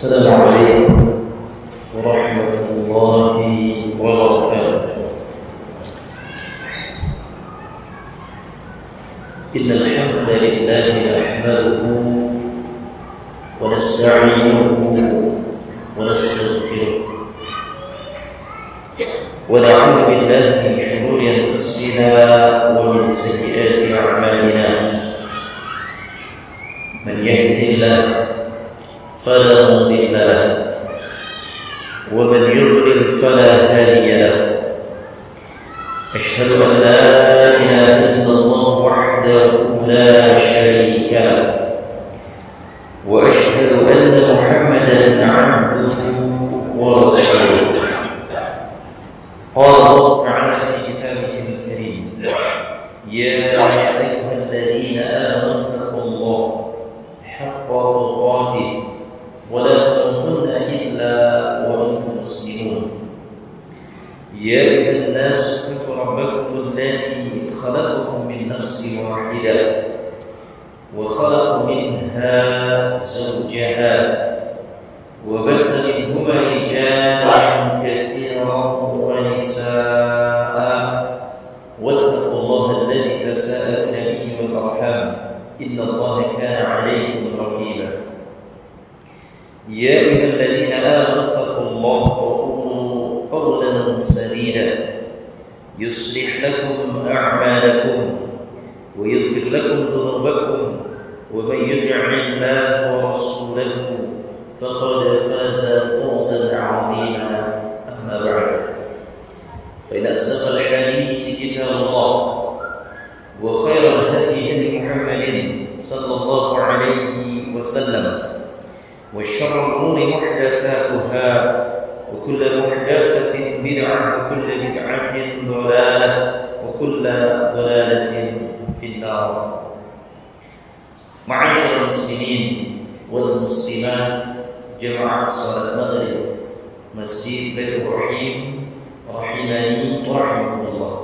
السلام عليكم ورحمة الله وبركاته. إن الحمد لله نحمده ونستعينه ونستغفره ونعوذ بالله من شرور أنفسنا ومن سيئات أعمالنا. من يهده الله فلا مضل له ومن يضلل فلا هادي له. أشهد أن لا إله إلا الله وحده لا شريك له وأشهد أن محمدا عبده ورسوله. قال الله تعالى في كتابه الكريم: يا أيها الذين آمنوا اتقوا الله حق تقاته ولا تموتن إلا وأنتم مسلمون. يا أيها الناس اتقوا ربكم الذي خلقكم من نفس واحدة وخلق منها زوجها وبث منهما رجالا كثيرا ونساء واتقوا الله الذي تساءلون به والأرحام إن الله كان عليكم رقيبا. يا أيها الذين آمنوا اتقوا الله وقولوا قولا سديدا يصلح لكم أعمالكم ويغفر لكم ذنوبكم ومن يطع الله ورسوله فقد فاز فوزا عظيما. أما بعد، فإن أصدق الحديث كتاب الله وخير الهدي هدي محمد صلى الله عليه وسلم وشر الأمور محدثاتها وكل محدثة بدعة وكل بدعة ضلالة وكل ضلالة في النار. معاشر المسلمين والمسلمات جماعة صلاة المغرب مسجد بيت الرحيم rahimani wa rahmatullah.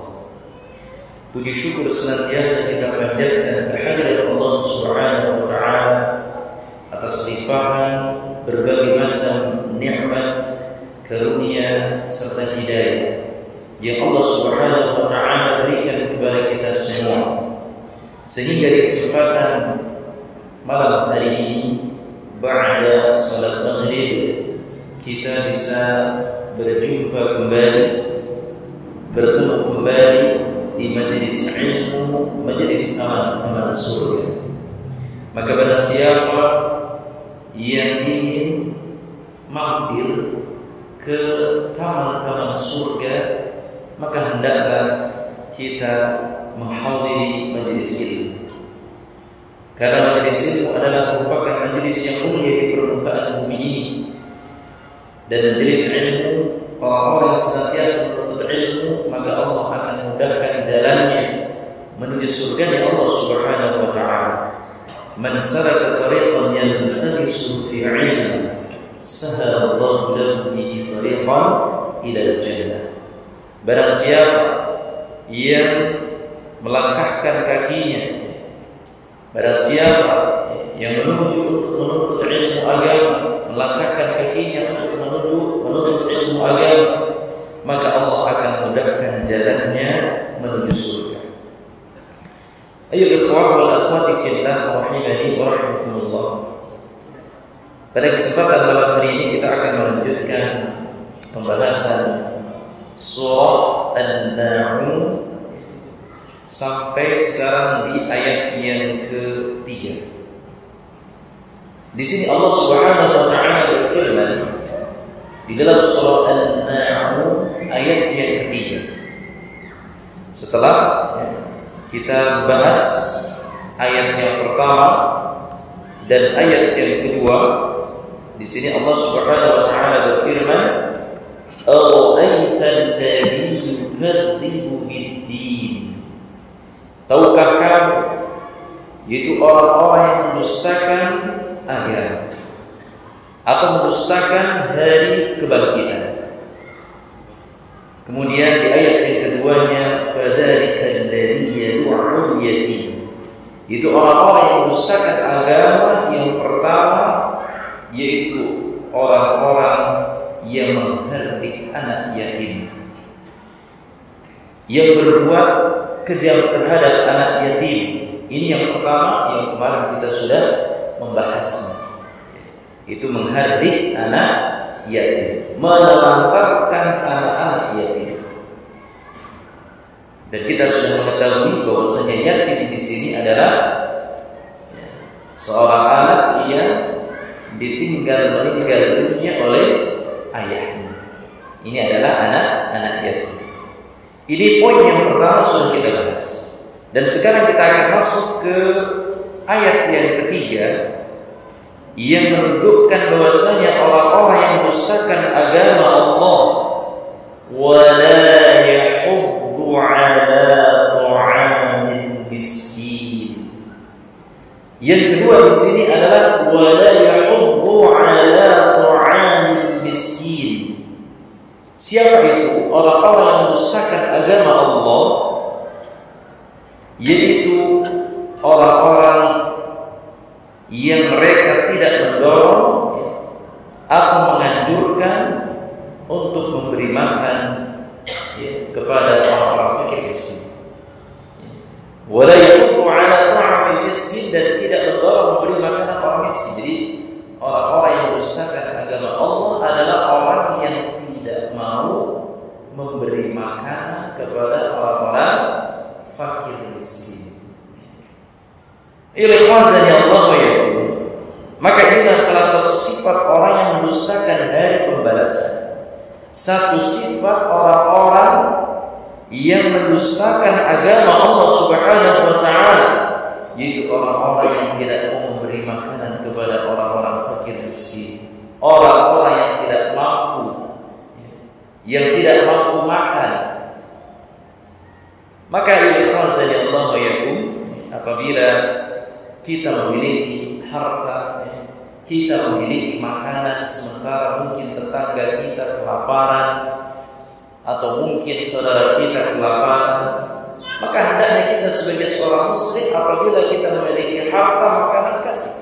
Puji syukur senantiasa kita panjatkan kehadirat Allah Subhanahu wa taala atas limpahan berbagai macam nikmat, karunia serta hidayah yang Allah Subhanahu wa taala berikan kepada kita semua, sehingga di kesempatan malam hari ini ba'da salat maghrib kita bisa berjumpa kembali, bertemu kembali di majelis ilmu, majelis amal surga. Maka barang siapa yang ingin mampir ke taman-taman surga, maka hendaklah kita menghadiri majelis ilmu. Karena majelis ilmu adalah merupakan majelis yang mulia di permukaan bumi ini. Dan majelis ilmu, orang-orang yang senantiasa menuntut ilmu, maka Allah akan mudahkan jalannya menuju surganya Allah Subhanahu wa taala. Man salaka tariqan yaltamisu fi 'ilmin sahala Allahu lahu bihi tariqan ila al-jannah. Barang siapa yang melangkahkan kakinya, barang siapa yang menuju untuk menuntut ilmu agama, melangkahkan kakinya untuk menuntut ilmu agama, maka Allah akan mudahkan jalannya menuju surga. Ayo ikhwan wal akhwati fillah rahimani wa rahmatullah. Pada kesempatan malam hari ini kita akan melanjutkan pembahasan surah An-Na'um sampai sekarang di ayat yang ketiga. Di sini Allah Subhanahu wa taala berfirman di dalam surah An-Na'um ayat yang ketiga. Setelah kita bahas ayat yang pertama dan ayat yang kedua, di sini Allah Subhanahu wa taala berfirman, "Ara'aita alladhi yukadzibu bid-din." Tahukah kamu, yaitu orang-orang yang mendustakan agama atau mendustakan hari kebangkitan. Kemudian di ayat yang keduanya, fadzalika alladzi yad'u yatim, itu orang-orang yang mendustakan agama yang pertama, yaitu orang-orang yang menghardik anak yatim, yang berbuat kejam terhadap anak yatim. Ini yang pertama yang kemarin kita sudah membahasnya. Itu menghardik anak yatim, menelantarkan anak-anak yatim. Dan kita sudah mengetahui bahwasanya yatim di sini adalah seorang anak yang meninggal dunia oleh ayahnya. Ini adalah anak yatim. Ini poin yang pertama sudah kita bahas. Dan sekarang kita akan masuk ke ayat yang ketiga yang menunjukkan bahwasanya orang-orang yang mendustakan agama Allah wala yahuddu ala ta'amil miskin. Yang kedua di sini adalah wala yahuddu ala ta'amil miskin. Siapa itu? Orang-orang yang mendustakan agama Allah, yaitu orang-orang yang mereka tidak mendorong atau menganjurkan untuk memberi makan kepada orang-orang fakir miskin. Wala yahuddu ala ta'amil miskin, dan tidak mendorong memberi makanan orang miskin. Jadi orang-orang yang mendustakan agama Allah adalah orang yang tidak mau memberi makanan kepada orang-orang fakir miskin. Ikhwazani Allah wa iyyakum. Maka inilah salah satu sifat orang yang mendustakan hari pembalasan. Satu sifat orang-orang yang mendustakan agama Allah Subhanahu wa taala, yaitu orang-orang yang tidak mau memberi makanan kepada orang-orang fakir miskin, orang-orang yang tidak mampu makan. Maka ikhwazani Allah wa iyyakum, apabila kita memiliki harta, kita memiliki makanan, sementara mungkin tetangga kita kelaparan atau mungkin saudara kita kelaparan, maka hendaknya kita sebagai seorang muslim, apabila kita memiliki harta, makanan kasih.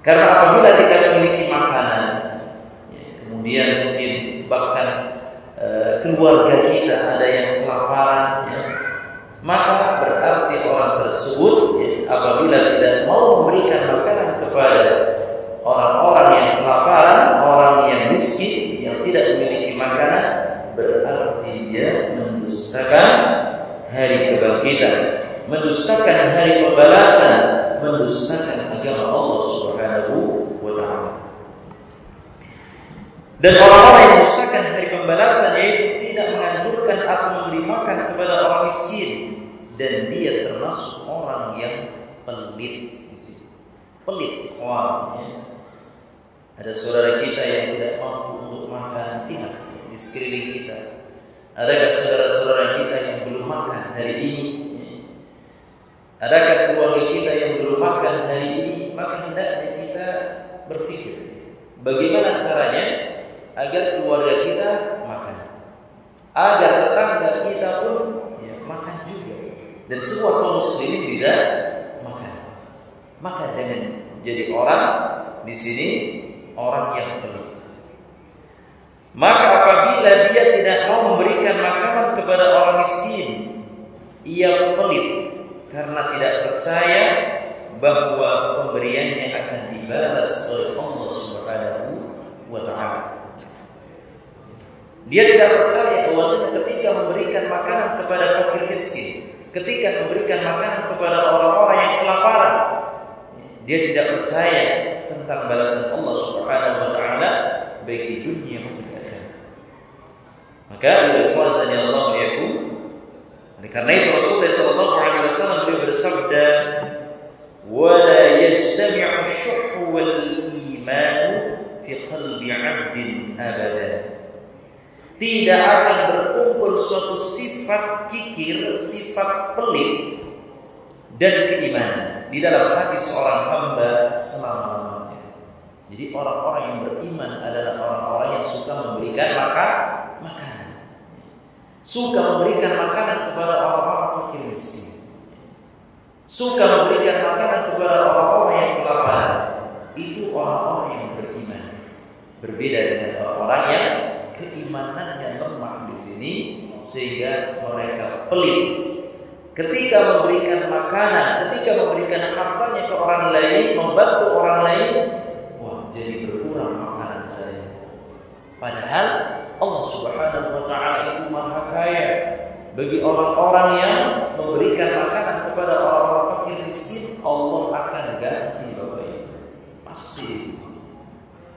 Karena apabila kita memiliki makanan, kemudian mungkin bahkan keluarga kita ada yang kelaparan, maka berarti orang tersebut apabila tidak mau memberikan makanan kepada orang-orang yang kelaparan, orang yang miskin, yang tidak memiliki makanan, berarti dia mendustakan hari kebangkitan, mendustakan hari pembalasan, mendustakan agama Allah Subhanahu wa taala. Dan orang-orang yang mendustakan hari pembalasan, yaitu tidak menganjurkan atau memberi makan kepada orang miskin, dan dia termasuk orang yang pelit. Pelit orangnya. Ada saudara kita yang tidak mampu untuk makan, ingat di sekeliling kita. Adakah saudara-saudara kita yang belum makan hari ini? Adakah keluarga kita yang belum makan hari ini? Maka hendaknya kita berpikir bagaimana caranya agar keluarga kita makan, agar tetangga kita pun makan juga, dan semua kaum muslimin bisa makan. Maka jangan jadi orang di sini orang yang pelit. Maka apabila dia tidak mau memberikan makanan kepada orang miskin, ia pelit karena tidak percaya bahwa pemberiannya akan dibalas oleh Allah Subhanahu wa taala. Dia tidak percaya bahwasanya ketika memberikan makanan kepada fakir miskin, ketika memberikan makanan kepada orang-orang yang kelaparan, dia tidak percaya tentang balasan Allah Subhanahu wa taala baik di dunia maupun di akhirat. Maka ikhwazani Allah wa iyyakum, karena itu Rasulullah sallallahu alaihi wasallam beliau bersabda, "Wa la yajtami'u asy-syuhhu wal iman fi qalbi 'abdin abada." Tidak akan berkumpul suatu sifat kikir, sifat pelit dan keimanan di dalam hati seorang hamba selama-lamanya. Jadi orang-orang yang beriman adalah orang-orang yang suka memberikan makanan, suka memberikan makanan kepada orang-orang fakir miskin, suka memberikan makanan kepada orang-orang yang kelaparan. Itu orang-orang yang beriman. Berbeda dengan orang-orang yang keimanannya lemah di sini sehingga mereka pelit. Ketika memberikan makanan, ketika memberikan hartanya ke orang lain, membantu orang lain, wah jadi berkurang makanan saya. Padahal Allah Subhanahu wa taala itu Maha Kaya. Bagi orang-orang yang memberikan makanan kepada orang-orang fakir miskin, Allah akan ganti Bapak Ibu. Pasti.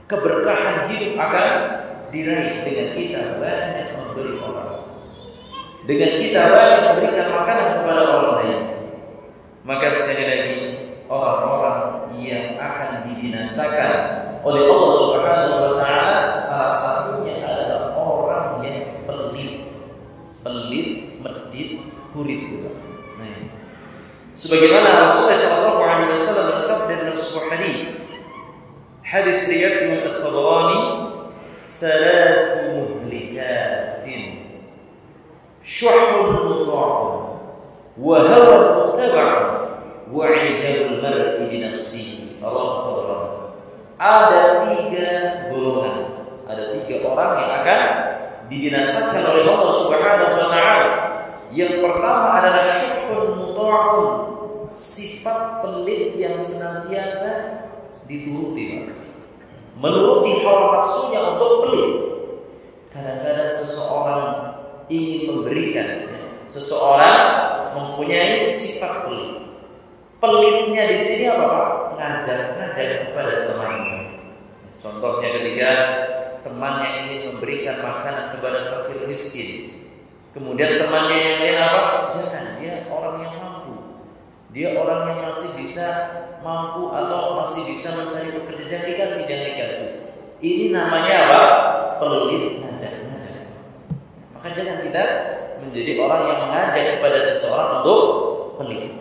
Keberkahan hidup akan diraih dengan kita banyak memberi orang. Dengan kita banyak memberikan makanan kepada orang lain. Maka sekali lagi orang-orang yang akan dibinasakan oleh Allah Subhanahu wa taala salah satunya adalah orang yang pelit, medit, kurit juga. Nah, sebagaimana Rasulullah sallallahu alaihi wasallam bersabda dalam sebuah hadis riwayat Imam At-Tabarani, "Thalathu muhlikatin, syuhun muta'un, wa hawa muttaba'un, wa 'ijabul mar'i li nafsihi." Ada 3 golongan, ada 3 orang yang akan dibinasakan oleh Allah Subhanahu wa taala. Yang pertama adalah syuhun muta'un, sifat pelit yang senantiasa dituruti, menuruti hawa nafsunya untuk pelit. Kadang-kadang seseorang ingin memberikan, seseorang mempunyai sifat pelit. Pelitnya di sini apa Pak? Ngajak kepada temannya. Contohnya ketika temannya ingin memberikan makanan kepada fakir miskin, kemudian temannya yang lain apa? Jangan, dia orang yang mampu, dia orang yang masih bisa mampu atau masih bisa mencari pekerjaan, dikasih. Ini namanya apa? Pelit, ngajak. Maka jangan kita menjadi orang yang mengajak kepada seseorang untuk pelit.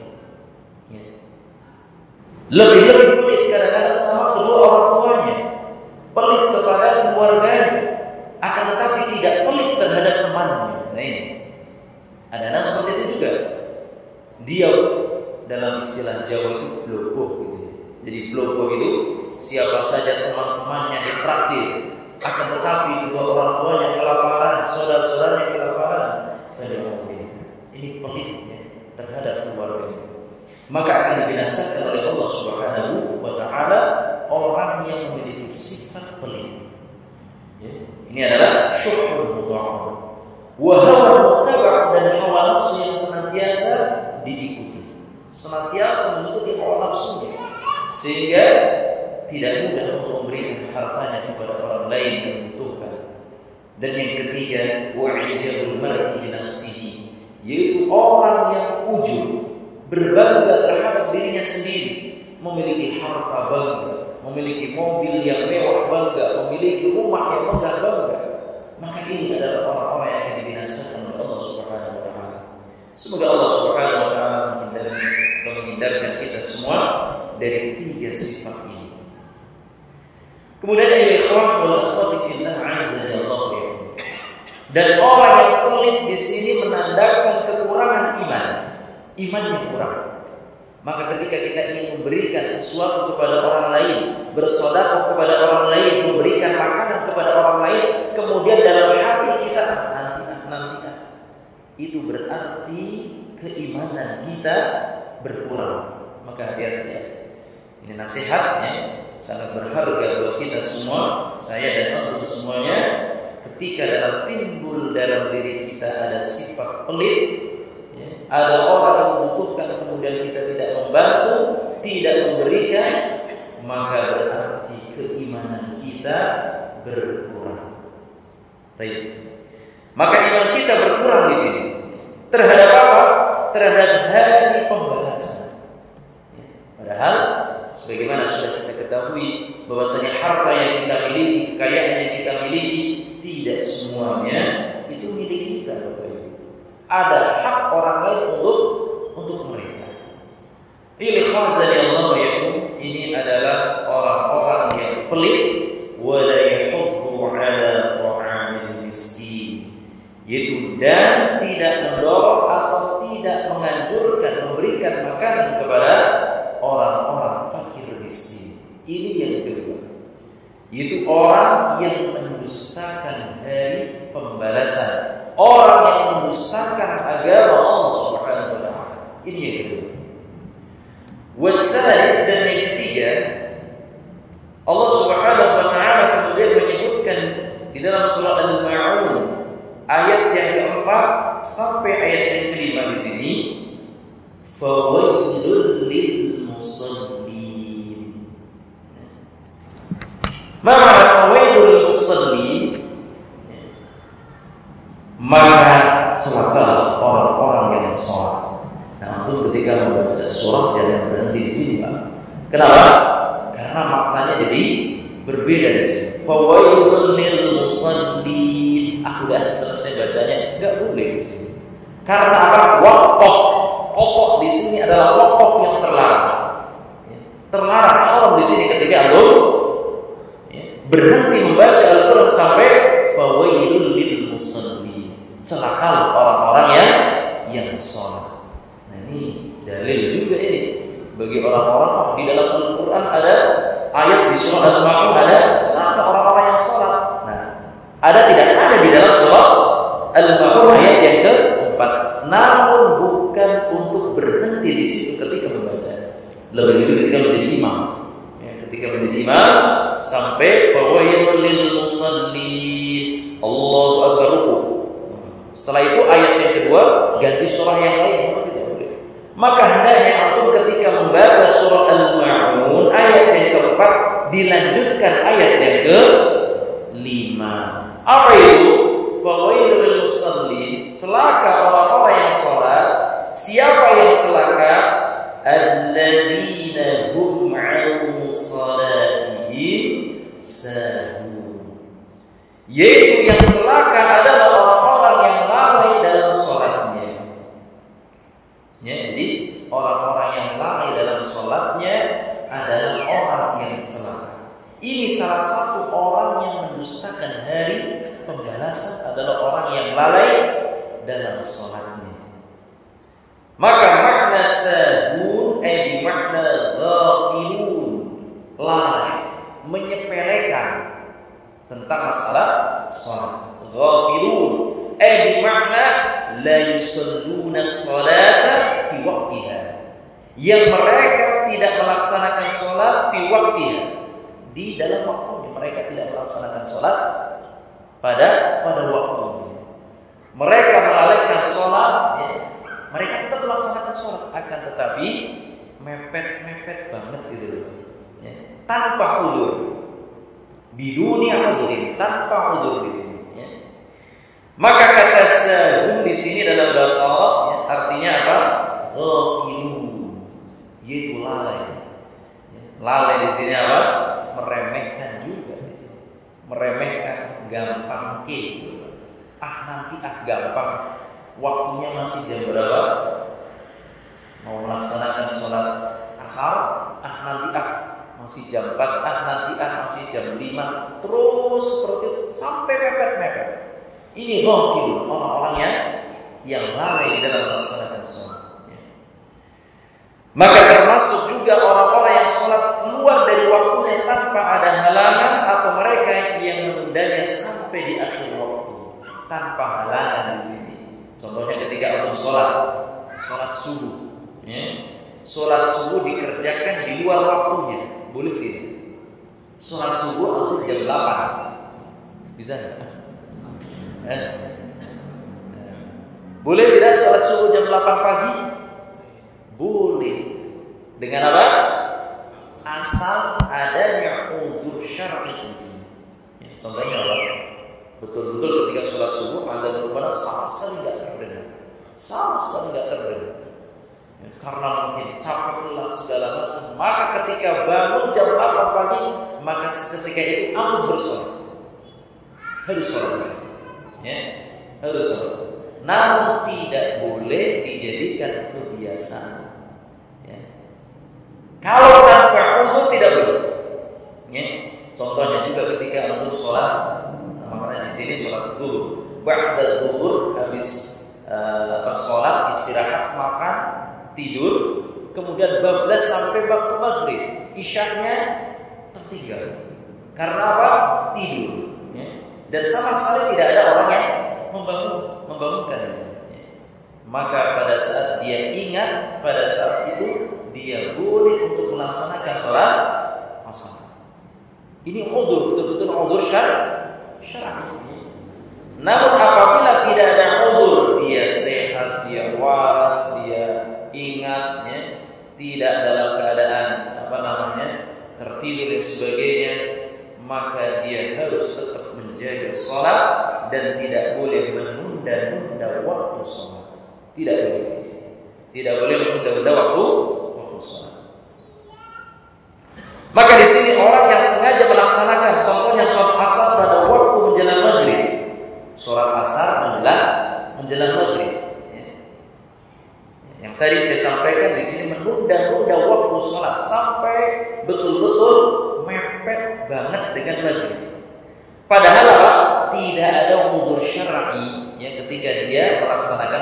Lebih pelit kadang-kadang sama kedua orang tuanya, pelit kepada keluarganya, akan tetapi tidak pelit terhadap temannya. Nah ini ada anak seperti itu juga. Dia dalam istilah Jawa itu blobo gitu. Jadi blobo itu siapa saja teman-temannya ditraktir, akan tetapi kedua orang tuanya kelaparan, saudara-saudaranya kelaparan. Ini pelitnya terhadap keluarganya. Maka akan dibinasakan oleh Allah Subhanahu wa taala orang yang memiliki sifat pelit. Ini adalah syuhun muta'un, wa hawa muttaba'un, dan hawa nafsu yang senantiasa diikuti, senantiasa mengikuti hawa nafsunya, sehingga tidak mudah untuk memberikan hartanya kepada orang lain yang membutuhkan. Dan yang ketiga, wa 'ijabul mar'i nafsihi, yaitu orang yang ujub, berbangga terhadap dirinya sendiri, memiliki harta bangga, memiliki mobil yang mewah bangga, memiliki rumah yang megah bangga. Maka ini adalah orang-orang yang akan dibinasakan oleh Allah Subhanahu wa taala. Semoga Allah Subhanahu wa taala menghindarkan kita semua dari 3 sifat ini. Kemudian ya ikhwan wal akhwati fillah azza wa jalla. Dan orang yang pelit di sini menandakan kekurangan iman. Imannya kurang. Maka ketika kita ingin memberikan sesuatu kepada orang lain, bersedekah kepada orang lain, memberikan makanan kepada orang lain, kemudian dalam hati kita nanti, itu berarti keimanan kita berkurang. Maka hati-hati. Ini nasihatnya sangat berharga buat kita semua, saya dan untuk semuanya. Ketika timbul dalam diri kita ada sifat pelit, ada orang yang membutuhkan, kemudian kita tidak membantu, tidak memberikan, maka berarti keimanan kita berkurang. Baik. Maka iman kita berkurang di sini. Terhadap apa? Terhadap hari pembalasan. Padahal sebagaimana sudah kita ketahui bahwasanya harta yang kita miliki, kekayaan yang kita miliki, tidak semuanya itu milik kita, Bapak Ibu. Ada hak orang lain untuk mereka. Ini adalah orang-orang yang pelit, wala yahuddu ala ta'amil miskin, yaitu dan tidak mendorong atau tidak menganjurkan memberikan makanan kepada orang-orang fakir miskin. Ini yang kedua. Yaitu orang yang mendustakan hari pembalasan, orang yang mendustakan agama Allah Subhanahu wa taala. Ini yang kedua. Wasalif, dan yang ketiga, Allah Subhanahu wa taala kemudian menyebutkan di dalam surah Al-Ma'un ayat yang keempat sampai ayat yang kelima di sini, fawailul lil musallin. Maka fawailul lil musallin, maka celakalah orang-orang yang sholat. Nah, untuk ketika membaca surah jangan berhenti di sini, Pak. Kenapa? Karena maknanya jadi berbeda di sini. Fawailul lil musallin. Udah selesai bacanya, enggak boleh di sini. Karena apa? Waqaf. Pokok di sini adalah waqaf yang terlarang. Terlarang orang di sini ketika berhenti membaca Al-Quran sampai fawailul lil musallin. Celakalah orang-orang yang sholat. Nah, ini dalil juga ini bagi orang-orang di dalam Al-Quran ada ayat di surah Al-Ma'un ada celaka orang-orang yang sholat. Nah, ada tidak ada di dalam surah Al-Ma'un ayat yang keempat. Namun bukan untuk berhenti di situ ketika membaca. Lebih-lebih ketika menjadi imam. Ya, ketika menjadi imam sampai fawailul lil musallin. Allahu akbar. Setelah itu ayat yang kedua ganti surah yang lain. Maka hendaknya antum ketika membaca surah Al-Ma'un ayat yang keempat dilanjutkan ayat yang kelima. Apa itu? Fawailul lil musallin, celaka orang-orang yang sholat. Siapa yang celaka? Alladzina hum 'an salatihim sahun. Yaitu yang celaka adalah orang-orang yang lalai dalam sholatnya. Ya, jadi orang-orang yang lalai dalam sholatnya adalah orang yang celaka. Ini salah satu orang yang mendustakan hari pembalasan adalah orang yang lalai dalam sholatnya. Maka makna sahun makna ghafilun, lalai, menyepelekan tentang masalah sholat. Ghafilun makna la yusalluna sholata fi waqtiha, yang mereka tidak melaksanakan sholat fi waqtiha, di dalam waktunya. Mereka tidak melaksanakan sholat pada waktunya. Mereka melalaikan sholat, ya. Mereka tetap melaksanakan sholat, akan tetapi mepet banget gitu loh, ya. Tanpa udzur, bidunia udzur, tanpa udzur di sini. Ya. Maka kata sahun di sini dalam bahasa Arab, ya, artinya apa? Ghafilun, yaitu lalai. Ya. Lalai di sini apa? Meremehkan juga, meremehkan, gampang gitu. Nanti gampang. Waktunya masih jam berapa? Mau melaksanakan sholat asar? Nanti masih jam 4. Nanti masih jam 5. Terus seperti itu sampai mepet. Ini ghafil, orang-orang yang lalai di dalam melaksanakan sholat. Maka termasuk juga orang-orang yang sholat keluar dari waktunya tanpa ada halangan, atau mereka yang menundanya sampai di akhir waktu tanpa halangan di sini. Contohnya ketika untuk sholat subuh, ya. Sholat subuh dikerjakan di luar waktunya, boleh tidak? Sholat subuh untuk jam 8, bisa nggak? Boleh tidak sholat subuh jam 8 pagi? Boleh. Dengan apa? Asal adanya udzur syar'i di sini. Ya, contohnya apa? Betul-betul ketika sholat subuh adzan berkumandang sama sekali nggak terdengar. Ya, karena mungkin capek lelah segala macam. Maka ketika bangun jam 8 pagi, maka ketika itu antum bersolat. Harus sholat. Ya, harus sholat. Namun tidak boleh dijadikan kebiasaan. Ya. Kalau tanpa udzur tidak boleh. Ya. Contohnya juga ketika antum sholat, namanya di sini sholat zuhur. Ba'da zuhur, habis sholat, istirahat, makan, tidur, kemudian bablas sampai waktu maghrib, isyaknya tertinggal. Karena apa? Tidur. Ya. Dan sama sekali tidak ada orang yang membangunkan di sini. Maka pada saat dia ingat, pada saat itu dia boleh untuk melaksanakan sholat asar. Ini udzur, betul-betul udzur syar'i. Namun apabila tidak ada udzur, dia sehat, dia waras, dia ingat, ya, tidak dalam keadaan tertidur dan sebagainya, maka dia harus tetap menjaga sholat dan tidak boleh menunda-nunda waktu sholat. Tidak boleh menunda-nunda waktu sholat. Maka di sini orang yang sengaja melaksanakan, contohnya sholat asar pada waktu menjelang maghrib, sholat asar menjelang maghrib. Yang tadi saya sampaikan di sini menunda-nunda waktu sholat sampai betul-betul mepet banget dengan maghrib. Padahal apa? Tidak ada udzur syar'i ya ketika dia melaksanakan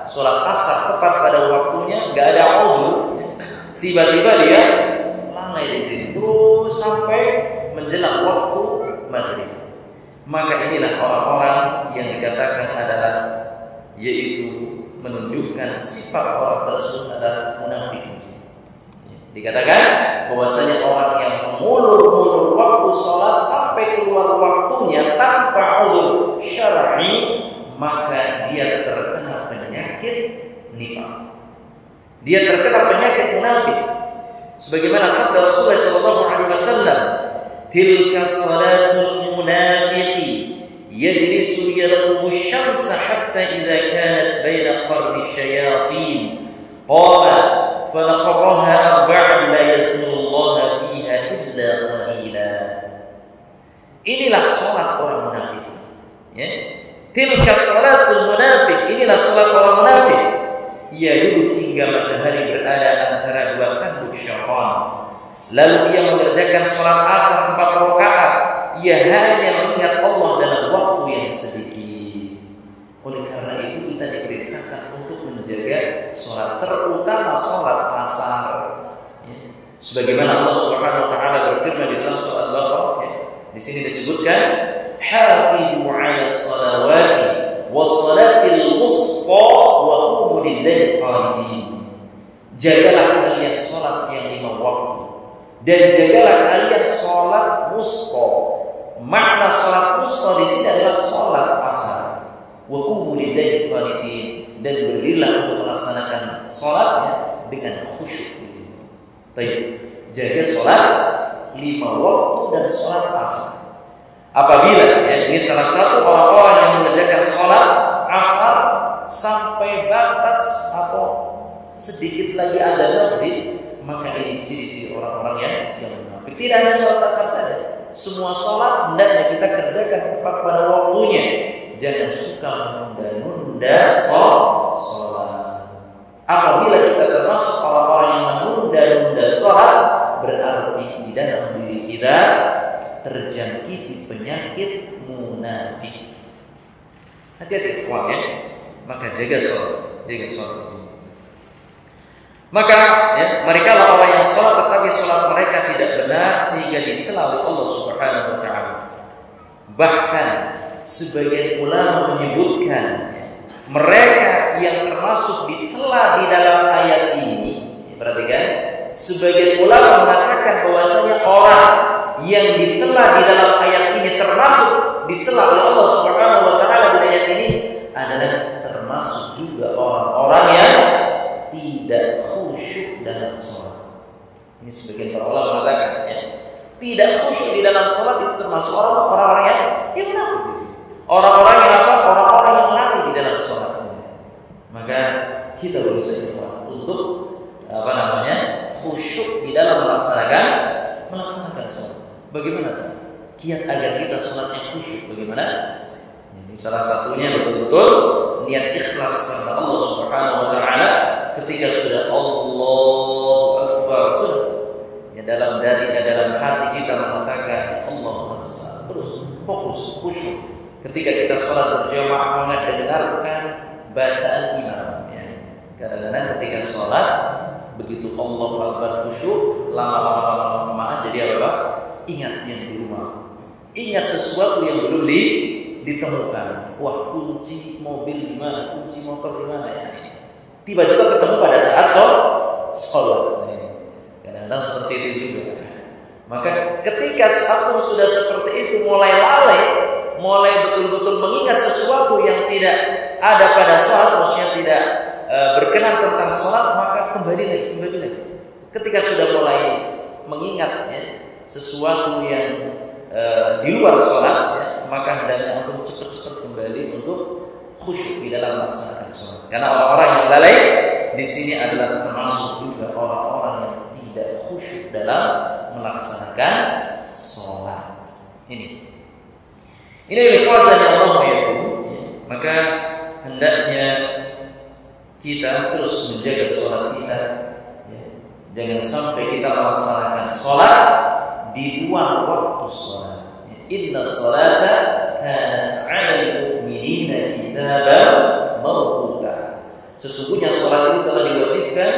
sholat asar tepat pada waktunya, nggak ada udzur. Tiba-tiba dia lalai di sini terus sampai menjelang waktu maghrib. Maka inilah orang-orang yang dikatakan adalah, yaitu menunjukkan sifat orang tersebut adalah munafik. Dikatakan bahwasanya orang yang mengulur-ulur waktu sholat sampai keluar waktunya tanpa udzur syar'i, maka dia terkena penyakit nifaq. Dia terkena penyakit munafik. Sebagaimana sabda Rasulullah SAW, "Tilka salatul munafiqi yajlisu yarqubu syamsa hatta idza kanat baina qarni syayatin qala falaqaraha arba'an la yadhkurullaha fiha illa qalila." Inilah salat orang munafik. Ya. Tilka salatul munafiq, inilah salat orang munafik. Ia duduk hingga matahari berada antara dua tanduk syaitan. Lalu ia mengerjakan salat asar 4 rakaat. Ia hanya mengingat Allah dalam waktu yang sedikit. Oleh karena itu kita diperintahkan untuk menjaga salat, terutama salat asar. Ya. Sebagaimana Allah Subhanahu wa taala berfirman di dalam surah Al-Baqarah, ya. Di sini disebutkan hafizu 'alas salawati was-salatil wusta wa qumu lillahi qanitin. Jagalah kalian salat yang 5 waktu dan jagalah kalian salat wusta. Makna salat wusta di sini adalah salat asar. Wa qumu lillahi qanitin, dan berdirilah untuk melaksanakan salatnya dengan khusyuk. Baik, jaga salat 5 waktu dan salat asar. Apabila ya, ini salah satu orang-orang yang mengerjakan salat asar sampai batas atau sedikit lagi ada maghrib, maka ini ciri-ciri orang-orang yang munafik. Tidak hanya salat asar saja, semua salat hendaknya kita kerjakan tepat pada waktunya. Jangan suka menunda-nunda salat. Apabila kita termasuk orang-orang yang menunda-nunda salat, berarti di dalam diri kita terjangkiti penyakit munafik. Hati-hati ikhwan ya. Maka jaga salat. Maka ya, mereka lah orang yang salat tetapi salat mereka tidak benar sehingga dicela oleh Allah Subhanahu wa taala. Bahkan sebagian ulama menyebutkan ya, mereka yang termasuk dicela di dalam ayat ini, perhatikan, sebagian ulama mengatakan bahwasanya orang yang dicela di dalam ayat ini termasuk dicela oleh Allah Subhanahu wa taala di ayat ini adalah termasuk juga orang-orang yang tidak khusyuk dalam salat. Ini sebagian para ulama mengatakan ya, tidak khusyuk di dalam salat itu termasuk orang-orang yang munafik. Orang-orang yang apa? Orang-orang yang lalai di dalam salat. Maka kita berusaha untuk khusyuk di dalam melaksanakan salat. Bagaimana kiat agar kita sholatnya khusyuk? Bagaimana? Ini salah satunya betul-betul niat ikhlas karena Allah Subhanahu wa taala. Ketika sudah Allahu Akbar, sudah ya dalam hati kita mengatakan Allahu Akbar, terus fokus khusyuk. Ketika kita sholat berjamaah mendengarkan bacaan imam. Ya. Kadang-kadang ketika sholat begitu Allahu Akbar khusyuk, lama-lama jadi apa? Ingat yang di rumah. Ingat sesuatu yang belum ditemukan. Wah, kunci mobil di mana? Kunci motor di mana ya? Tiba-tiba ketemu pada saat sholat. Kadang-kadang seperti itu juga. Maka ketika satu sudah seperti itu mulai lalai, mulai betul-betul mengingat sesuatu yang tidak ada pada sholat, maksudnya tidak berkenan tentang sholat, maka kembali lagi. Ketika sudah mulai mengingat sesuatu yang di luar sholat, maka hendaknya untuk cepat-cepat kembali untuk khusyuk di dalam melaksanakan sholat. Karena orang-orang yang lalai di sini adalah termasuk juga orang-orang yang tidak khusyuk dalam melaksanakan sholat. Ini ikhwazan Allah ya. Maka hendaknya kita terus menjaga sholat kita. Jangan sampai kita melaksanakan sholat di luar waktu sholat. Inna sholata kanat 'alal mu'minina kitaban mawquta. Sesungguhnya sholat itu telah diwajibkan.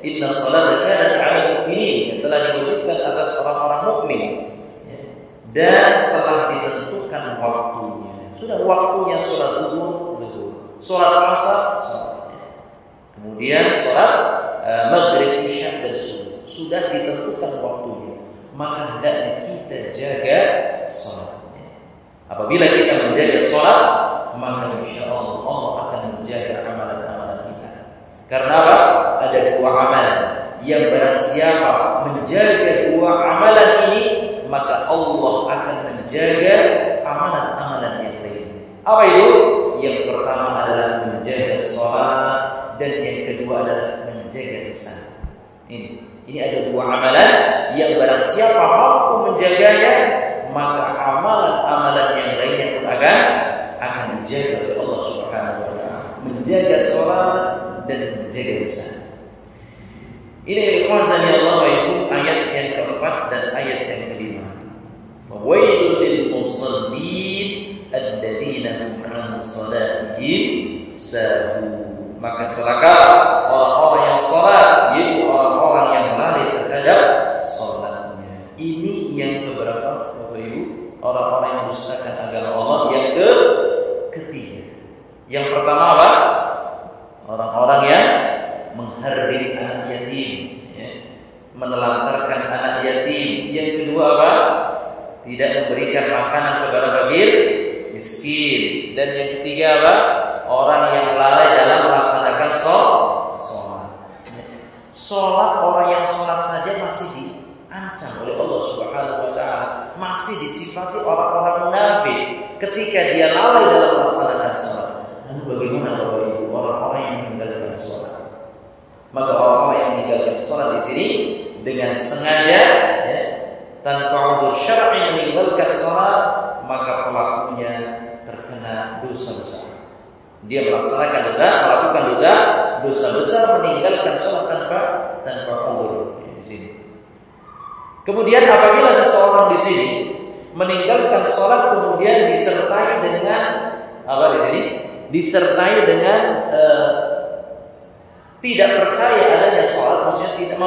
Inna sholata kanat 'alal mu'minina, telah diwajibkan atas orang-orang mukmin dan telah ditentukan waktunya. Sudah waktunya sholat zuhur, sholat asar, kemudian sholat maghrib, isya dan subuh sudah ditentukan waktunya. Maka hendaknya kita jaga sholatnya. Apabila kita menjaga sholat, maka insya Allah akan menjaga amalan-amalan kita. Karena apa? Ada dua amalan yang barang siapa menjaga dua amalan ini, maka Allah akan menjaga amalan-amalan yang lain. Apa itu? Yang pertama adalah menjaga sholat, dan yang kedua adalah menjaga lisan. Ini ada dua amalan yang barang siapa mampu menjaganya, maka amalan-amalan yang lainnya pun akan dijaga oleh Allah Subhanahu wa taala. Menjaga sholat dan menjaga lisan. Ini ikhwazan ya Allah, itu ayat yang keempat dan ayat yang kelima. Wailul lil musallin alladzina hum 'an salatihim sahun. Maka celaka orang-orang yang salat, yaitu orang-orang yang lalai terhadap salatnya. Ini yang keberapa, Bapak Ibu? Orang-orang yang mendustakan agama Allah. Yang ketiga. Yang pertama apa? Orang-orang yang menghardik anak yatim, menelantarkan anak yatim. Yang kedua apa? Tidak memberikan makanan kepada fakir miskin. Dan yang ketiga apa? Orang yang lalai dalam melaksanakan sholat. Sholat, orang yang sholat saja masih diancam oleh Allah Subhanahu wa taala, masih disifati orang-orang munafik ketika dia lalai dalam melaksanakan sholat. Lalu bagaimana Bapak Ibu orang-orang yang meninggalkan sholat? Maka orang-orang yang meninggalkan sholat di sini dengan sengaja, tanpa udzur syar'i meninggalkan sholat, maka pelakunya terkena dosa besar. Dia melaksanakan melakukan dosa besar, meninggalkan sholat tanpa udzur di sini. Kemudian apabila seseorang di sini meninggalkan sholat kemudian disertai dengan apa di sini? Disertai dengan tidak percaya adanya sholat, maksudnya tidak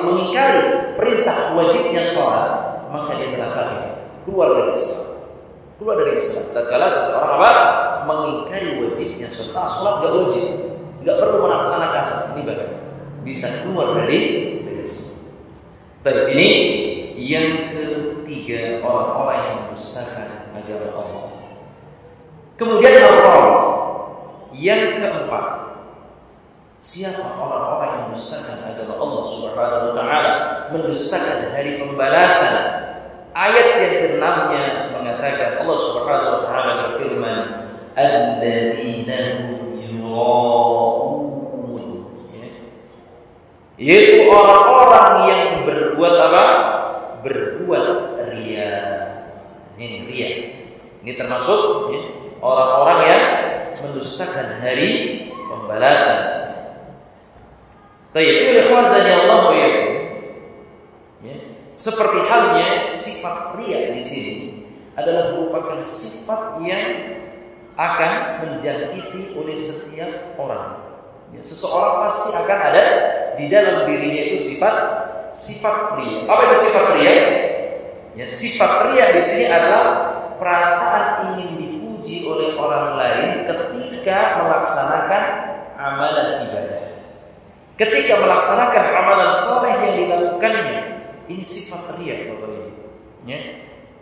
mengingkari perintah wajibnya sholat, maka dia telah kafir, keluar dari Islam. Tatkala seseorang apa? Mengingkari wajibnya sholat. Sholat gak wajib, gak perlu melaksanakan ibadah, bisa keluar dari Islam. Baik, ini yang ketiga, orang-orang yang mendustakan agama Allah. Kemudian yang keempat, siapa orang-orang yang mendustakan agama Allah Subhanahu wa taala, mendustakan hari pembalasan? Ayat yang ke-6-nya mengatakan, Allah Subhanahu wa taala berfirman, alladzina hum yura'un, yaitu orang-orang yang berbuat apa? Berbuat riya. Ini riya. Ini termasuk orang-orang yang mendustakan hari pembalasan. Tayyib ikhwazan ya Allah ya. Seperti halnya sifat riya di sini adalah merupakan sifat yang akan menjangkiti oleh setiap orang. Seseorang pasti akan ada di dalam dirinya itu sifat riya. Apa itu sifat riya? Ya, sifat riya di sini adalah perasaan ingin dipuji oleh orang lain ketika melaksanakan amalan ibadah. Ketika melaksanakan amalan soleh yang dilakukannya, ini sifat riya, Bapak Ibu. Ya.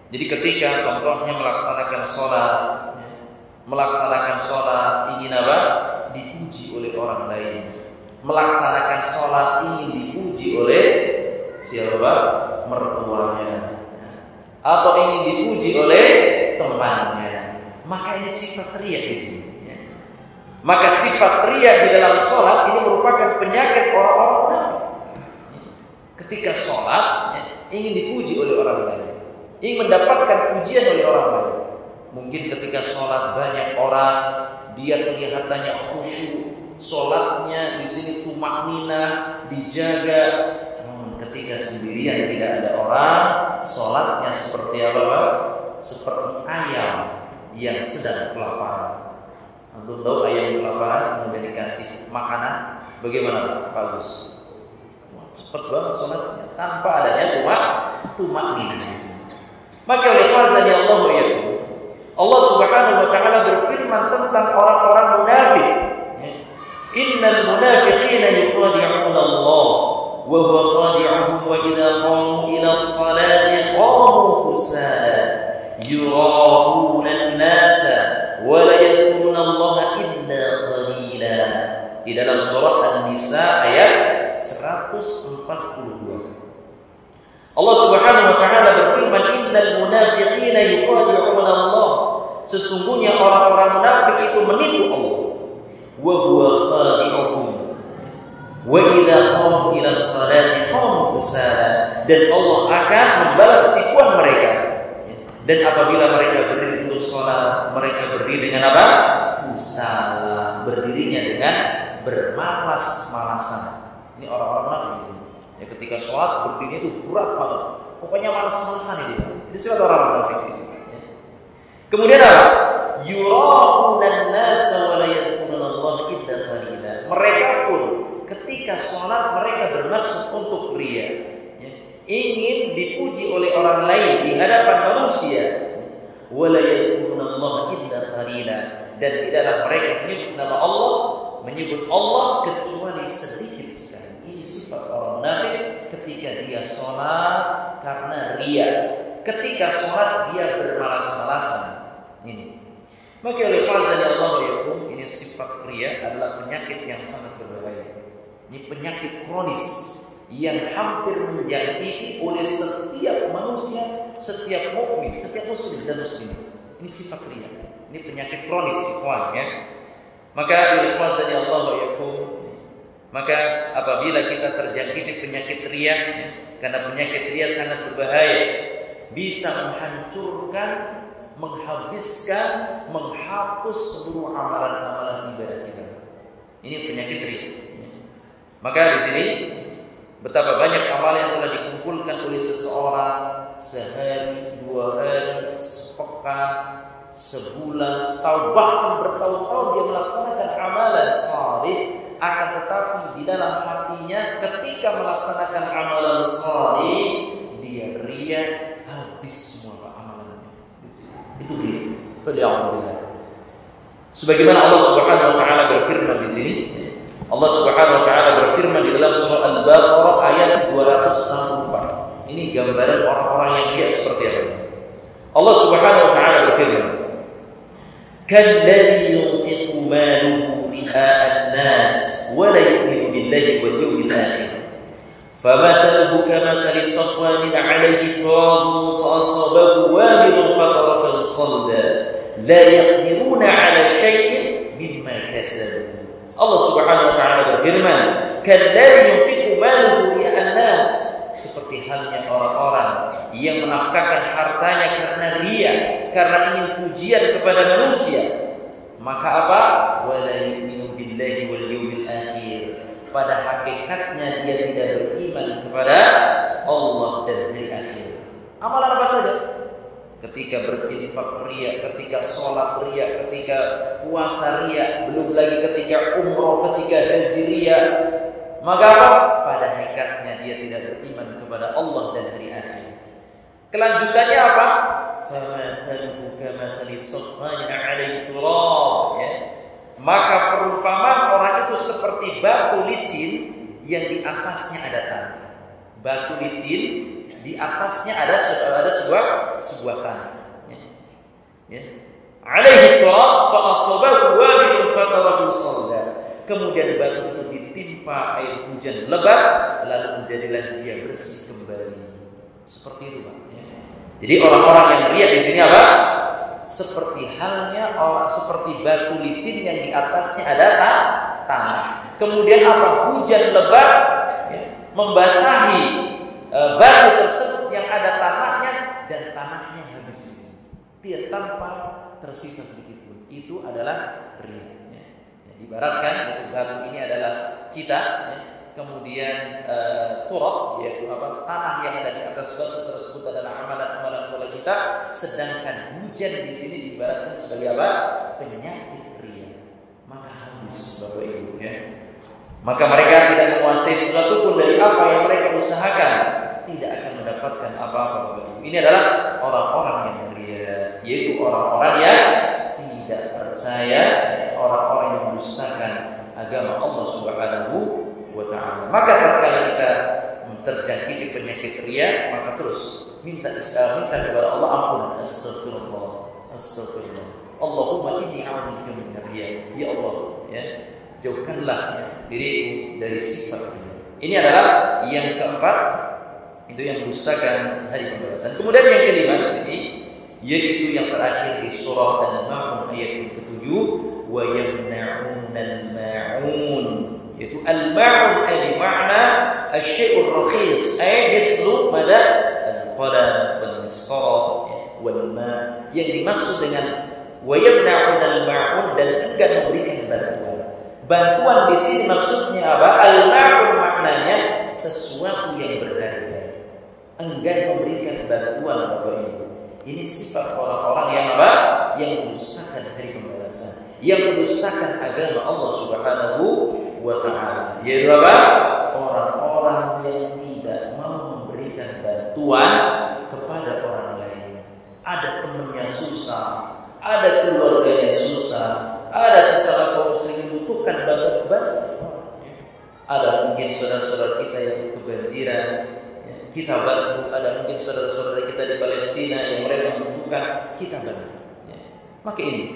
Jadi ketika contohnya melaksanakan sholat ingin apa? Dipuji oleh orang lain. Melaksanakan sholat ingin dipuji oleh siapa? Mertuanya. Atau ingin dipuji oleh temannya. Maka ini sifat riya di sini. Maka sifat riya di dalam sholat ini merupakan penyakit orang-orang munafik. Ketika sholat ingin dipuji oleh orang lain, ingin mendapatkan pujian oleh orang lain. Mungkin ketika sholat banyak orang, dia kelihatannya khusyuk, sholatnya di sini tumakninah, dijaga. Namun ketika sendirian tidak ada orang, sholatnya seperti apa, Pak? Seperti ayam yang sedang kelaparan. Antum tahu ayam kelaparan kemudian dikasih makanan, bagaimana Pak Gus? Wah, cepat banget sholatnya tanpa adanya tumakninah di sini. Maka oleh fazani Allah Subhanahu wa taala berfirman tentang orang-orang munafik. Innal munafiqina yukhadi'una Allah wa huwa khadi'uhum wa idza qamu ila as-salati qamu kusala yura'una an-nasa wa la yadhkuruna Allah illa qalila. Di dalam surah An-Nisa ayat 142. Allah Subhanahu wa taala berfirman, innal munafiqina yukhadi'una Allah. Sesungguhnya orang-orang munafik itu menipu Allah. Wa huwa khadi'uhum. Wa idza qamu ila as-salati qamu kusala. Dan Allah akan membalas tipuan mereka. Dan apabila mereka berdiri untuk salat, mereka berdiri dengan apa? Kusala. Berdirinya dengan bermalas-malasan. Ini orang-orang munafik. Ya, ketika sholat berdiri itu berat banget. Pokoknya malas-malasan itu. Itu sifat orang munafik di sini. Ya. Kemudian apa? Yura'unan nasa wa la yadhkuruna Allah illa qalila. Mereka pun ketika sholat mereka bermaksud untuk riya. Ya. Ingin dipuji oleh orang lain di hadapan manusia. Wa la yadhkuruna Allah illa qalila. Dan tidaklah mereka menyebut Allah kecuali sedikit sekali. Ini sifat orang munafik ketika dia sholat karena riya. Ketika sholat dia bermalas-malasan. Ini. Maka oleh fazani Allah ini sifat riya adalah penyakit yang sangat berbahaya. Ini penyakit kronis yang hampir menjangkiti oleh setiap manusia, setiap mukmin, setiap muslim dan muslimah. Ini sifat riya. Ini penyakit kronis, ikhwan, ya. Maka oleh fazani Allah maka apabila kita terjangkiti penyakit riya, karena penyakit riya sangat berbahaya, bisa menghancurkan, menghabiskan, menghapus seluruh amalan-amalan ibadah kita. Ini penyakit riya. Maka di sini betapa banyak amalan yang telah dikumpulkan oleh seseorang sehari, 2 hari, sepekan, sebulan, setahun, bahkan bertahun-tahun dia melaksanakan amalan saleh. Akan tetapi di dalam hatinya ketika melaksanakan amalan saleh dia riya, habis semua amalannya. Itu riya. Alhamdulillah. Sebagaimana Allah Subhanahu wa taala berfirman di sini, Allah Subhanahu wa taala berfirman di dalam surah Al-Baqarah ayat 264. Ini gambaran orang-orang yang riya seperti apa. Allah Subhanahu wa taala berfirman, "Kalladzi yunfiqu maluhu ri'a'an nas wa la yu'minu billahi wal yawmil akhir. Famathaluhu kamathali safwanin 'alayhi turabun fa asabahu wabilun fatarakahu salda la yaqdiruna 'ala shay'in mimma kasabu." Allah Subhanahu wa taala berfirman, "Kalladzi yunfiqu maluhu ri'a'an nas." Seperti halnya orang-orang yang menafkahkan hartanya karena riya, karena ingin pujian kepada manusia. Maka apa? Wala yu'minu billahi wal yawmil akhir. Pada hakikatnya dia tidak beriman kepada Allah dan hari akhir. Amalan apa saja? Ketika berinfak riya, ketika sholat riya, ketika puasa riya, belum lagi ketika umroh, ketika haji riya. Maka apa? Pada hakikatnya dia tidak beriman kepada Allah dan hari akhir. Kelanjutannya apa? Famathaluhu kamathali safwanin 'alaihi turab, ya. Maka perumpamaan orang itu seperti batu licin yang di atasnya ada tanah. Batu licin di atasnya ada sebuah tanah. Ya. 'Alaihi turab fa asabahu wabilun fatarahu salda. Kemudian batu itu ditimpa air hujan lebat, lalu menjadilah dia bersih kembali. Seperti itu, Pak. Ya. Jadi orang-orang yang riya di sini apa? Seperti halnya orang seperti batu licin yang di atasnya ada tanah. Kemudian apa? Hujan lebat, ya, membasahi batu tersebut yang ada tanahnya dan tanahnya habis. Tidak tanpa tersisa sedikit pun. Itu adalah riya. Ya. Ya, ibaratkan batu ini adalah kita. Ya. Kemudian turab, yaitu apa, tanah yang ada di atas batu tersebut adalah amalan-amalan soleh kita. Sedangkan hujan di sini diibaratkan sebagai apa? Penyakit riya. Maka habis, Bapak Ibu, ya. Maka mereka tidak menguasai sesuatu pun dari apa yang mereka usahakan, tidak akan mendapatkan apa-apa, Bapak Ibu. Ini adalah orang-orang yang riya, yaitu orang-orang yang tidak percaya, orang-orang yang mendustakan agama Allah Subhanahu wa ta'ala. Maka tatkala kita terjangkiti penyakit riya, maka terus minta kepada Allah ampunan. Astagfirullah. Allahumma inni a'udzubika min riya. Ya Allah, ya, jauhkanlah diriku dari sifat riya. Ini adalah yang keempat, itu yang mendustakan hari pembalasan. Kemudian yang kelima di sini, yaitu yang terakhir di surah Al-Ma'un ayat yang ke-7, wa yamna'unal ma'un. Yaitu al-ma'un ay makna asy-syai'ur rakhis ay mithlu mada al-qalam wal misqal wal ma, yang dimaksud dengan wa yamna'un al-ma'un dan enggan memberikan bantuan. Bantuan di sini maksudnya apa? Al-ma'un maknanya sesuatu yang berharga. Enggan memberikan bantuan, Bapak Ibu. Ini sifat orang-orang yang apa? Yang mendustakan hari pembalasan, yang mendustakan agama Allah Subhanahu wa ta'ala. Yaitu apa? Orang-orang yang tidak mau memberikan bantuan kepada orang lain. Ada temannya susah, ada keluarganya susah, ada sesama kaum muslim membutuhkan bantuan. Ada mungkin saudara-saudara kita yang kebanjiran, kita bantu. Ada mungkin saudara-saudara kita di Palestina yang mereka membutuhkan, kita bantu. Maka ini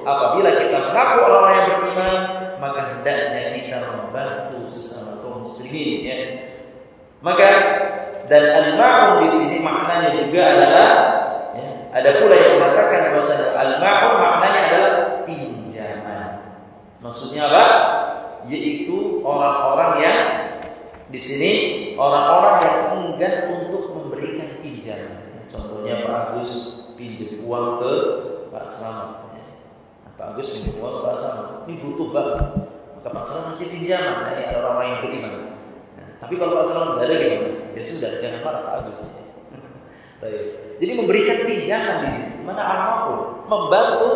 apabila kita mengaku orang yang beriman, maka hendaknya kita membantu sesama kaum muslimin, ya. Maka dan al-ma'un di sini maknanya juga adalah, ya, ada pula yang mengatakan bahwa al-ma'un maknanya adalah pinjaman. Maksudnya apa? Yaitu orang-orang yang di sini orang-orang yang enggan untuk memberikan pinjaman. Contohnya Pak Agus pinjam uang ke Pak Slamet. Pak Agus pinjam uang ke Pak Slamet. Ini butuh banget. Maka Pak Slamet masih pinjaman. Nah, ini ada orang yang beriman. Nah, tapi kalau Pak Slamet tidak ada gimana? Ya sudah, jangan marah Pak Agus. Jadi memberikan pinjaman di sini, mana apapun, membantu,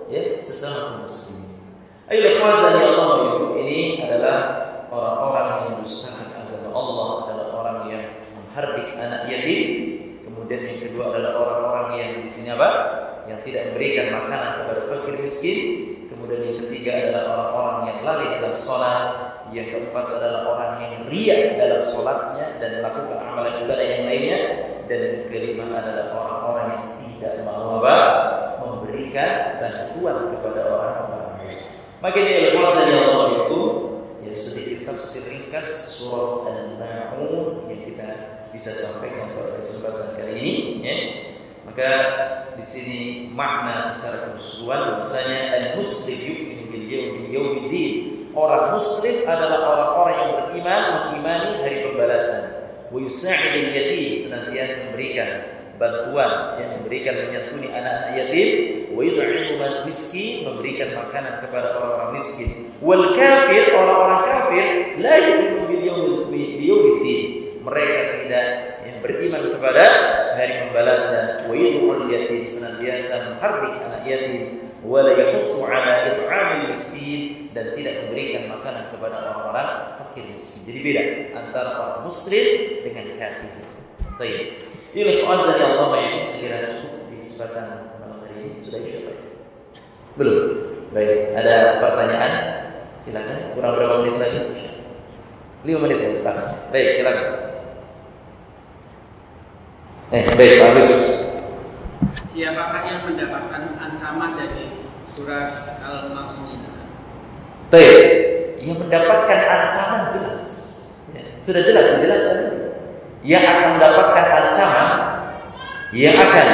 ya, sesama muslim. Ayo ikhwan ya Allah, ini adalah orang-orang yang mendustakan agama Allah, adalah orang yang menghardik anak yatim. Kemudian yang kedua adalah orang-orang yang di sini apa? Yang tidak memberikan makanan kepada fakir miskin. Kemudian yang ketiga adalah orang-orang yang lalai dalam sholat. Yang keempat adalah orang yang riya dalam sholatnya dan melakukan amalan ibadah yang lainnya. Dan yang kelima adalah orang-orang yang tidak mau apa? Memberikan bantuan kepada orang-orang lain. Makanya ya Allah itu, ya, sedikit tafsir ringkas surah Al-Ma'un yang kita bisa sampaikan pada kesempatan kali ini, ya. Maka di sini makna secara keseluruhan bahwasanya al-muslim yu'minu bil yaumiddin. Orang muslim adalah orang-orang yang beriman, mengimani hari pembalasan. Wa yusa'idul yatim, senantiasa memberikan bantuan, yang memberikan menyantuni anak-anak yatim. Wa yut'imul miskin, memberikan makanan kepada orang-orang miskin. Wal kafir, orang-orang kafir, la yu'minu bil yaumiddin. Mereka tidak yang beriman kepada hari pembalasan. Wa yud'ul yatim, senantiasa menghardik anak yatim. Wa la yahuffu 'ala it'amil miskin, dan tidak memberikan makanan kepada orang-orang fakir miskin. Jadi beda antara orang muslim dengan kafir. Baik. Ini azza ya Allah yang sekiranya cukup di kesempatan malam hari ini sudah isya. Belum. Baik, ada pertanyaan? Silakan. Kurang berapa menit lagi? 5 menit ya, pas. Baik, silakan. Baik, bagus. Siapakah yang mendapatkan ancaman dari surat Al-Ma'unin? Baik, yang mendapatkan ancaman jelas. Ya, sudah jelas. Yang akan mendapatkan ancaman, yang akan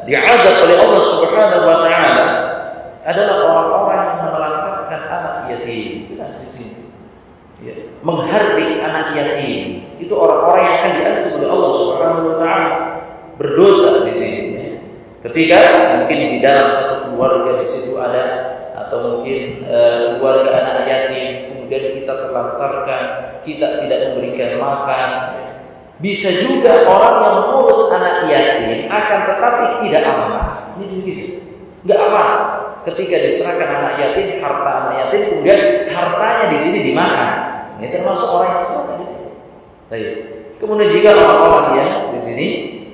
diazab oleh Allah Subhanahu wa taala adalah orang-orang yang menelantarkan anak yatim. Jelas di sini. Ya, menghardik anak yatim. Itu orang-orang yang akan diancam oleh Allah Subhanahu wa taala. Berdosa di sini. Ketika mungkin di dalam satu keluarga di situ ada, atau mungkin keluarga anak yatim, kemudian kita terlantarkan, kita tidak memberikan makan. Bisa juga orang yang mengurus anak yatim akan tetapi tidak amanah. Ini juga bisa. Enggak amanah. Ketika diserahkan anak yatim, harta anak yatim, kemudian hartanya di sini dimakan. Ini termasuk orang yang salah di sini. Baik. Kemudian jika orang-orang yang di sini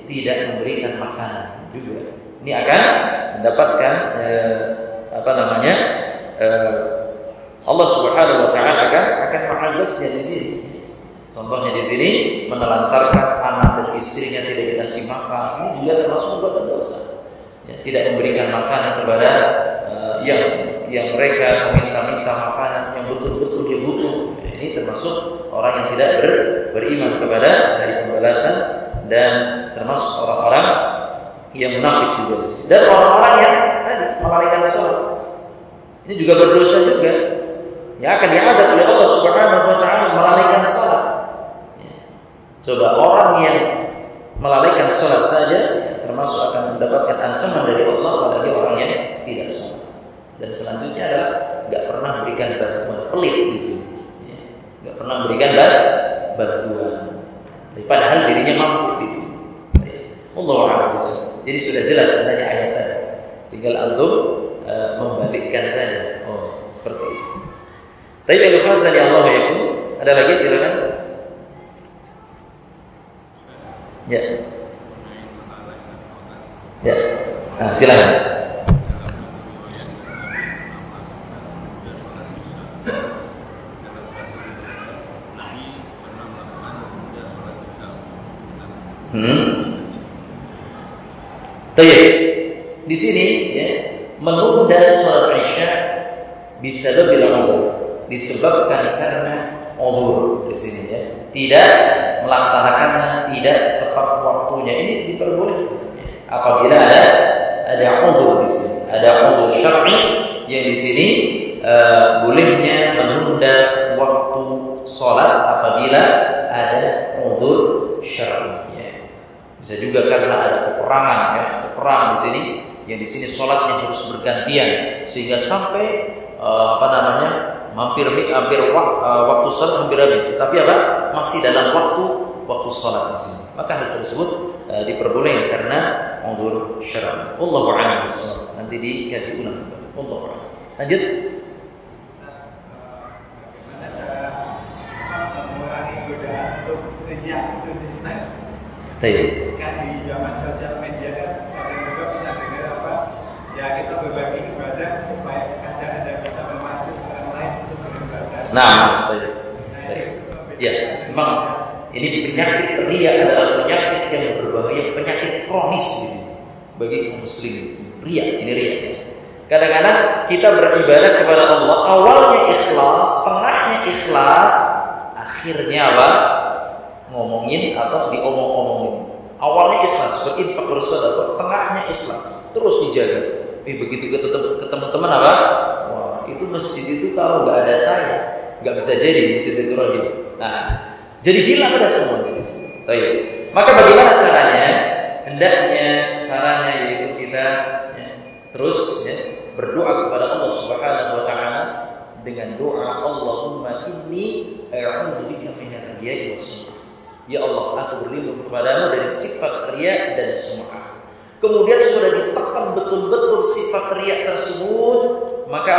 tidak memberikan makanan juga, ini akan mendapatkan Allah Subhanahu wa taala akan mengazabnya di sini. Contohnya di sini menelantarkan anak dan istrinya tidak dikasih makan, ini juga termasuk perbuatan dosa. Ya, tidak memberikan makanan kepada yang mereka meminta makanan yang betul-betul dia butuh. Ini termasuk orang yang tidak beriman kepada hari pembalasan, dan termasuk orang-orang yang munafik juga. Dan orang-orang yang tadi melalaikan sholat, ini juga berdosa juga. Ya, akan diazab oleh Allah Subhanahu wa taala melalaikan sholat. Ya. Coba orang yang melalaikan sholat saja termasuk akan mendapatkan ancaman dari Allah, apalagi orang yang tidak sholat. Dan selanjutnya adalah enggak pernah memberikan bantuan, pelit di sini. Ya. Enggak pernah memberikan bantuan. Padahal dirinya mampu di sini. Allahu a'lam. Jadi sudah jelas sebenarnya ayat tadi. Tinggal antum membalikkan saja. Oh, seperti itu. Tapi kalau fazal Allah ya, ada lagi silakan. Ya. Ya. Nah, silakan. Di sini ya, menunda salat Isya bisa lebih lama disebabkan karena uzur di sini ya. Tidak melaksanakannya, tidak tepat waktunya, ini diperbolehkan. Apabila ada uzur di sini, ada uzur syar'i yang di sini bolehnya menunda waktu salat apabila ada uzur syar'i ya. Bisa juga karena ada peperangan ya, perang di sini, yang di sini salatnya harus bergantian sehingga sampai hampir waktu salat hampir habis, tapi masih dalam waktu salat di sini. Maka hal tersebut diperbolehkan karena uzur syar'i. Wallahu a'lam bishawab. Nanti dikaji ulang. Wallahu a'lam. Lanjut. Bagaimana cara mengurangi godaan untuk riya itu sih? Kan di zaman sosial media kan kadang juga pernah dengar ya kita berbagi ibadah supaya anda bisa memacu orang lain untuk beribadah. Ya, memang ini penyakit riya adalah penyakit yang berbahaya, penyakit kronis bagi kaum muslimin. Riya, ini riya. Kadang-kadang kita beribadah kepada Allah, awalnya ikhlas, tengahnya ikhlas, akhirnya ngomongin atau diomong-omongin. Awalnya ikhlas, berinfak bersedekah, tengahnya ikhlas, terus dijaga. Begitu ketemu teman wah, itu masjid itu kalau nggak ada saya, nggak bisa jadi masjid itu rohim. Nah, jadi hilang pada semua. Baik. Maka bagaimana caranya? Hendaknya caranya yaitu kita terus berdoa kepada Allah Subhanahu wa taala dengan doa Allahumma inni a'udzubika minal riya'i was-sum'ah. Ya Allah, aku berlindung kepadamu dari sifat riya dan sum'ah. Kemudian sudah ditekan betul-betul sifat riya tersebut, maka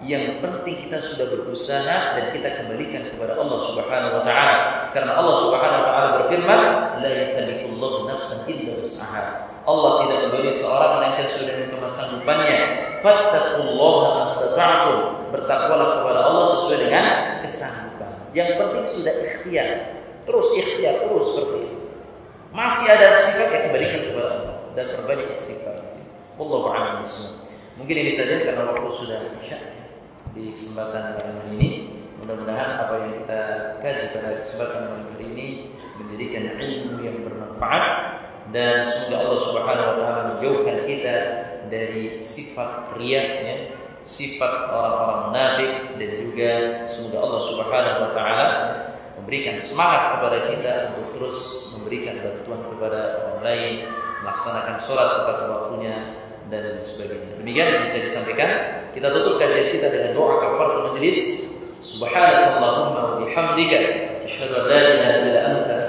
Yang penting kita sudah berusaha dan kita kembalikan kepada Allah Subhanahu wa taala. Karena Allah Subhanahu wa taala berfirman, "La yukallifullahu nafsan illa wus'aha." Allah tidak memberi seorang melainkan sesuai dengan kemampuannya. Fattaqullaha mastata'tum. Bertakwalah kepada Allah sesuai dengan kesanggupan. Yang penting sudah ikhtiar. Terus ikhtiar terus seperti itu. Masih ada sifat yang kembalikan kepada Allah dan perbanyak istighfar. Wallahu a'lam bishawab. Mungkin ini saja karena waktu sudah isya. Di kesempatan malam ini, mudah-mudahan apa yang kita kaji pada kesempatan malam hari ini menjadikan ilmu yang bermanfaat, dan semoga Allah Subhanahu wa taala menjauhkan kita dari sifat riya, sifat orang-orang munafik, dan juga semoga Allah Subhanahu wa taala memberikan semangat kepada kita untuk terus memberikan bantuan kepada orang lain, melaksanakan sholat tepat waktunya dan sebagainya. Demikian yang bisa disampaikan. Kita tutup kajian kita dengan doa kafaratul majelis. Subhanakallahumma wa bihamdika asyhadu an la ilaha illa anta